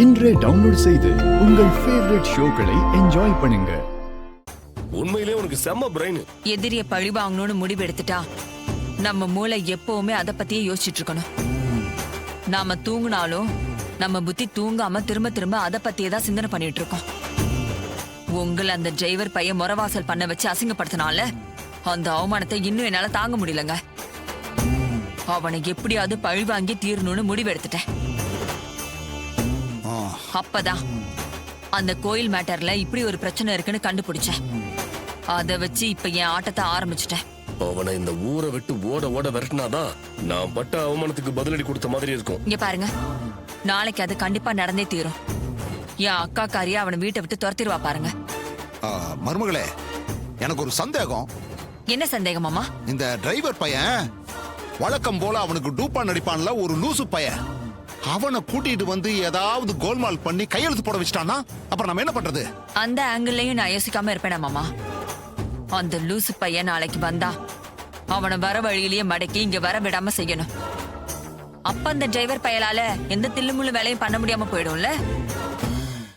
இன்றே டவுன்லோட் செய்து உங்கள் ஃபேவரட் ஷோக்களை என்ஜாய் பண்ணுங்க. உண்மையிலே உனக்கு செம்ம பிரெயின். எதிரிய பழி வாங்கணும்னு முடிவு எடுத்துட்டா நம்ம மூளை எப்பவுமே அத பத்தியே யோசிச்சுட்டு இருக்கணும். நாம தூங்குனாலும் நம்ம புத்தி தூங்காம திரும்ப திரும்ப அத பத்தியே தான் சிந்தனை பண்ணிட்டு இருக்கோம். உங்களை அந்த டிரைவர் பையன் முறவாசல் பண்ண வச்சு அசிங்கப்படுத்தினால அந்த அவமானத்தை இன்னும் என்னால தாங்க முடியலங்க. அவனை எப்படியாவது பழி வாங்கி தீரணும்னு முடிவு எடுத்துட்டேன். அப்பதான் அந்த கோயில் மேட்டர்ல இப்படி ஒரு பிரச்சனை இருக்குன்னு கண்டுபிடிச்சேன். அத வச்சு இப்ப என் ஆட்டத்தை ஆரம்பிச்சுட்டேன். அவனை இந்த ஊரை விட்டு ஓட ஓட விரட்டினாதான் நான் பட்ட அவமானத்துக்கு பதிலடி கொடுத்த மாதிரி இருக்கும். இங்க பாருங்க, நாளைக்கு அது கண்டிப்பா நடந்தே தீரும். என் அக்கா காரியா அவனை வீட்டை விட்டு துரத்திடுவா பாருங்க. மருமகளே, எனக்கு ஒரு சந்தேகம். என்ன சந்தேகம் மாமா? இந்த டிரைவர் பையன் வழக்கம் போல அவனுக்கு டூப்பா நடிப்பான்ல ஒரு லூசு பையன், அவனை கூட்டிட்டு வந்து ஏதாவது கோல்மால் பண்ணி கையெழுத்து போட வச்சிட்டானா அப்புறம் நம்ம என்ன பண்றது? அந்த ஆங்கிள்லயும் நான் யோசிக்காம இருப்பேனா மாமா? அந்த லூசு பையன் நாளைக்கு வந்தா அவனை வர வழியிலேயே மடக்கி இங்க வர விடாம செய்யணும். அப்ப அந்த டிரைவர் பயலால எந்த தில்லுமுள்ளு வேலையும் பண்ண முடியாம போயிடும்ல.